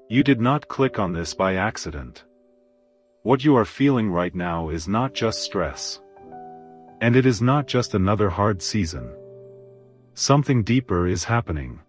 You did not click on this by accident. What you are feeling right now is not just stress. And it is not just another hard season. Something deeper is happening.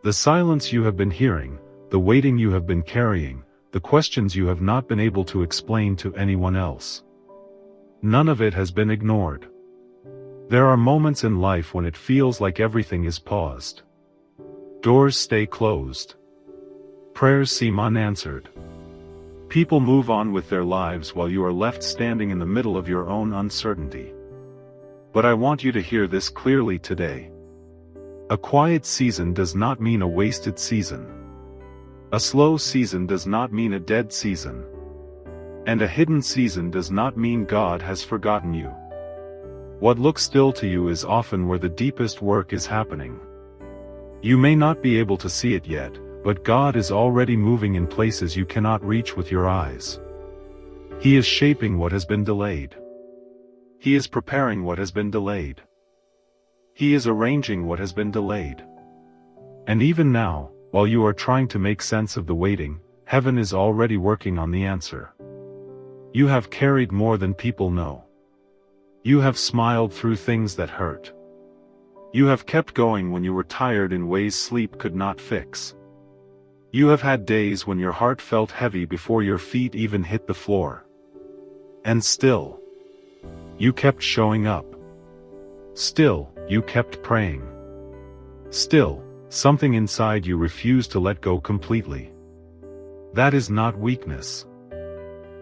The silence you have been hearing, the waiting you have been carrying, the questions you have not been able to explain to anyone else. None of it has been ignored. There are moments in life when it feels like everything is paused. Doors stay closed. Prayers seem unanswered. People move on with their lives while you are left standing in the middle of your own uncertainty. But I want you to hear this clearly today. A quiet season does not mean a wasted season. A slow season does not mean a dead season. And a hidden season does not mean God has forgotten you. What looks still to you is often where the deepest work is happening. You may not be able to see it yet, but God is already moving in places you cannot reach with your eyes. He is shaping what has been delayed. He is preparing what has been delayed. He is arranging what has been delayed. And even now, while you are trying to make sense of the waiting, heaven is already working on the answer. You have carried more than people know. You have smiled through things that hurt. You have kept going when you were tired in ways sleep could not fix. You have had days when your heart felt heavy before your feet even hit the floor. And still, you kept showing up. Still, you kept praying. Still, something inside you refused to let go completely. That is not weakness.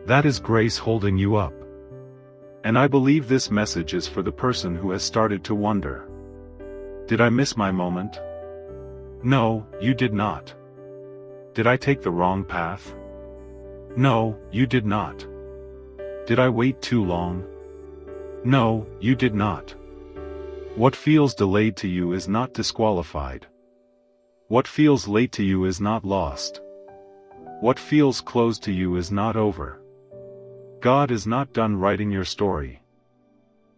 That is grace holding you up. And I believe this message is for the person who has started to wonder. Did I miss my moment? No, you did not. Did I take the wrong path? No, you did not. Did I wait too long? No, you did not. What feels delayed to you is not disqualified. What feels late to you is not lost. What feels closed to you is not over. God is not done writing your story.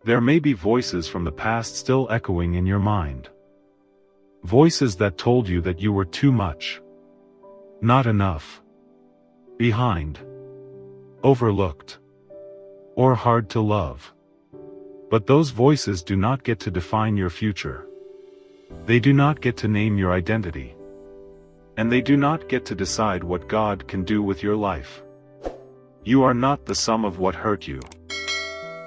There may be voices from the past still echoing in your mind. Voices that told you that you were too much. Not enough. Behind. Overlooked. Or hard to love. But those voices do not get to define your future. They do not get to name your identity. And they do not get to decide what God can do with your life. You are not the sum of what hurt you.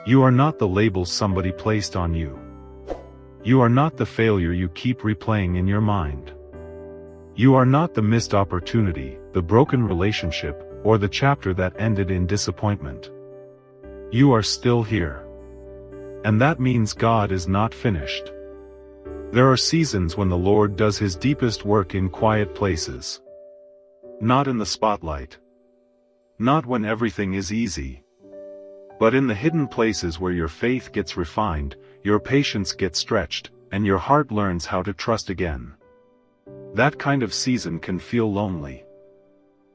You are not the label somebody placed on you. You are not the failure you keep replaying in your mind. You are not the missed opportunity, the broken relationship, or the chapter that ended in disappointment. You are still here. And that means God is not finished. There are seasons when the Lord does His deepest work in quiet places. Not in the spotlight. Not when everything is easy. But in the hidden places where your faith gets refined, your patience gets stretched, and your heart learns how to trust again. That kind of season can feel lonely.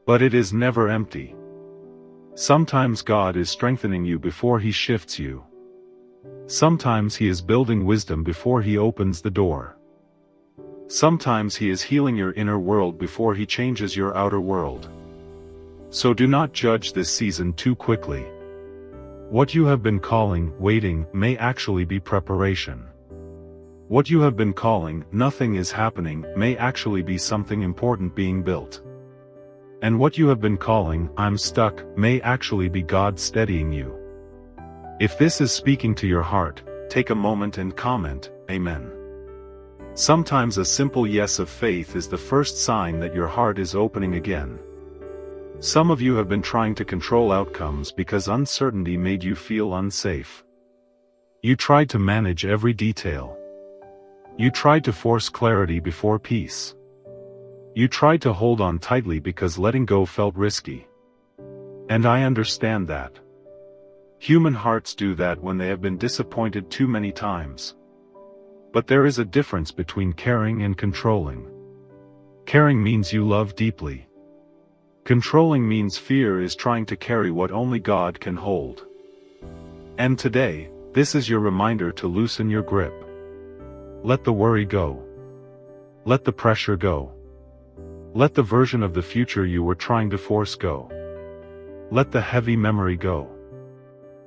But it is never empty. Sometimes God is strengthening you before He shifts you. Sometimes He is building wisdom before He opens the door. Sometimes He is healing your inner world before He changes your outer world. So do not judge this season too quickly. What you have been calling waiting may actually be preparation. What you have been calling nothing is happening may actually be something important being built. And what you have been calling I'm stuck may actually be God steadying you. If this is speaking to your heart, take a moment and comment, Amen. Sometimes a simple yes of faith is the first sign that your heart is opening again. Some of you have been trying to control outcomes because uncertainty made you feel unsafe. You tried to manage every detail. You tried to force clarity before peace. You tried to hold on tightly because letting go felt risky. And I understand that. Human hearts do that when they have been disappointed too many times. But there is a difference between caring and controlling. Caring means you love deeply. Controlling means fear is trying to carry what only God can hold. And today, this is your reminder to loosen your grip. Let the worry go. Let the pressure go. Let the version of the future you were trying to force go. Let the heavy memory go.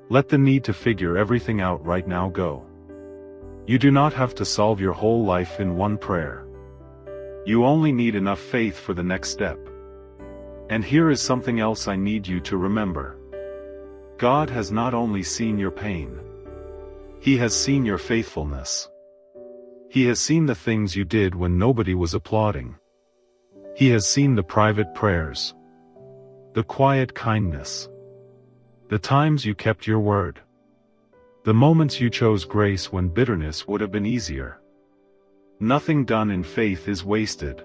Let the need to figure everything out right now go. You do not have to solve your whole life in one prayer. You only need enough faith for the next step. And here is something else I need you to remember. God has not only seen your pain. He has seen your faithfulness. He has seen the things you did when nobody was applauding. He has seen the private prayers. The quiet kindness. The times you kept your word. The moments you chose grace when bitterness would have been easier. Nothing done in faith is wasted.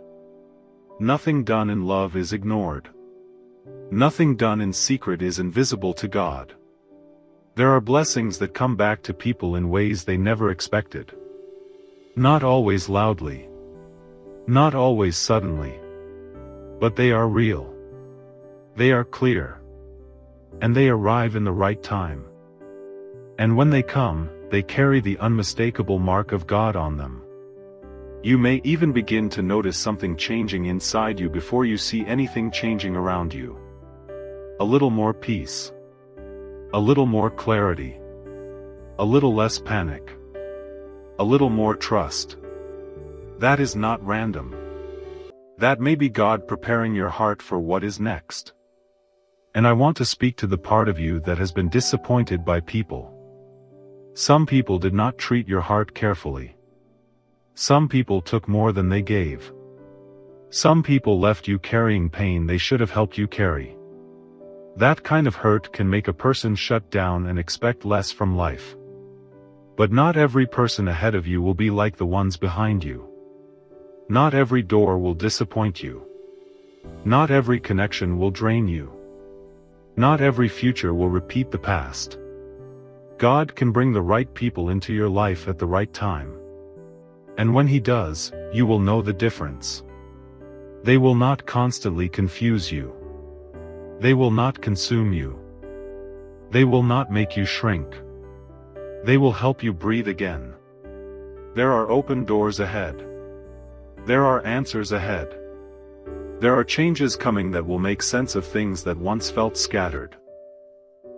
Nothing done in love is ignored. Nothing done in secret is invisible to God. There are blessings that come back to people in ways they never expected. Not always loudly. Not always suddenly. But they are real. They are clear. And they arrive in the right time. And when they come, they carry the unmistakable mark of God on them. You may even begin to notice something changing inside you before you see anything changing around you. A little more peace. A little more clarity. A little less panic. A little more trust. That is not random. That may be God preparing your heart for what is next. And I want to speak to the part of you that has been disappointed by people. Some people did not treat your heart carefully. Some people took more than they gave. Some people left you carrying pain they should have helped you carry. That kind of hurt can make a person shut down and expect less from life. But not every person ahead of you will be like the ones behind you. Not every door will disappoint you. Not every connection will drain you. Not every future will repeat the past. God can bring the right people into your life at the right time. And when He does, you will know the difference. They will not constantly confuse you. They will not consume you. They will not make you shrink. They will help you breathe again. There are open doors ahead. There are answers ahead. There are changes coming that will make sense of things that once felt scattered.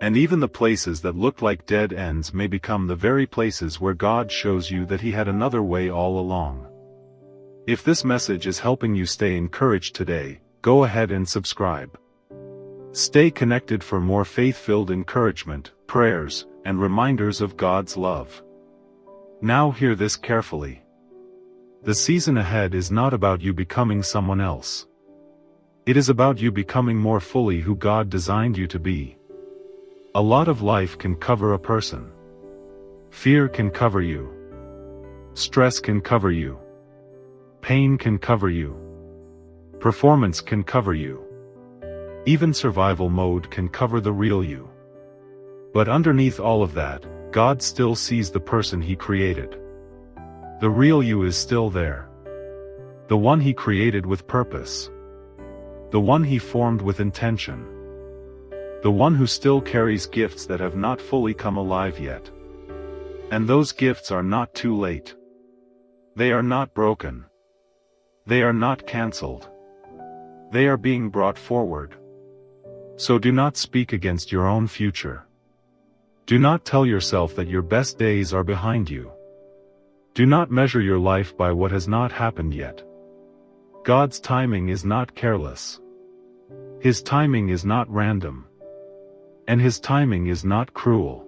And even the places that looked like dead ends may become the very places where God shows you that He had another way all along. If this message is helping you stay encouraged today, go ahead and subscribe. Stay connected for more faith-filled encouragement, prayers, and reminders of God's love. Now hear this carefully. The season ahead is not about you becoming someone else. It is about you becoming more fully who God designed you to be. A lot of life can cover a person. Fear can cover you. Stress can cover you. Pain can cover you. Performance can cover you. Even survival mode can cover the real you. But underneath all of that, God still sees the person He created. The real you is still there. The one He created with purpose. The one He formed with intention. The one who still carries gifts that have not fully come alive yet. And those gifts are not too late. They are not broken. They are not cancelled. They are being brought forward. So do not speak against your own future. Do not tell yourself that your best days are behind you. Do not measure your life by what has not happened yet. God's timing is not careless. His timing is not random. And His timing is not cruel.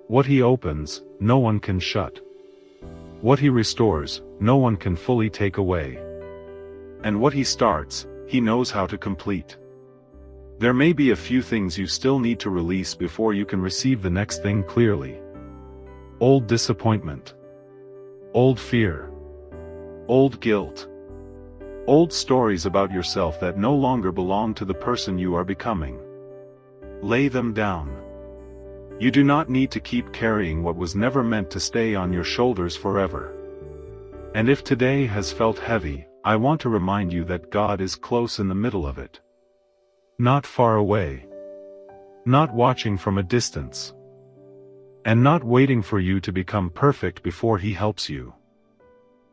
What He opens, no one can shut. What He restores, no one can fully take away. And what He starts, He knows how to complete. There may be a few things you still need to release before you can receive the next thing clearly. Old disappointment. Old fear. Old guilt. Old stories about yourself that no longer belong to the person you are becoming. Lay them down. You do not need to keep carrying what was never meant to stay on your shoulders forever. And if today has felt heavy, I want to remind you that God is close in the middle of it. Not far away. Not watching from a distance. And not waiting for you to become perfect before He helps you.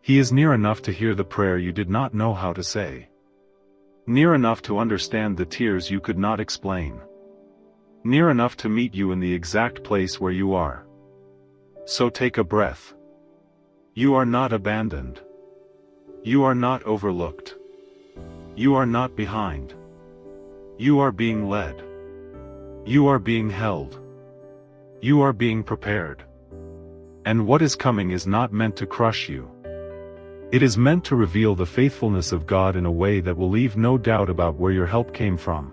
He is near enough to hear the prayer you did not know how to say. Near enough to understand the tears you could not explain. Near enough to meet you in the exact place where you are. So take a breath. You are not abandoned. You are not overlooked. You are not behind. You are being led. You are being held. You are being prepared. And what is coming is not meant to crush you. It is meant to reveal the faithfulness of God in a way that will leave no doubt about where your help came from.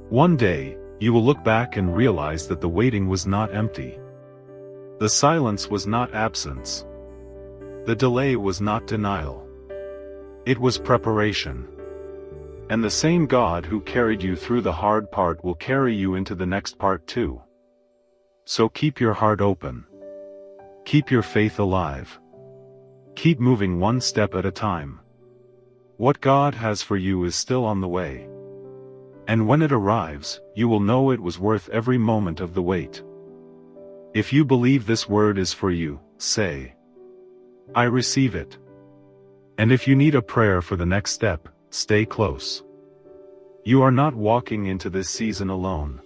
One day, you will look back and realize that the waiting was not empty. The silence was not absence. The delay was not denial. It was preparation. And the same God who carried you through the hard part will carry you into the next part too. So keep your heart open. Keep your faith alive. Keep moving one step at a time. What God has for you is still on the way. And when it arrives, you will know it was worth every moment of the wait. If you believe this word is for you, say, I receive it. And if you need a prayer for the next step, stay close. You are not walking into this season alone.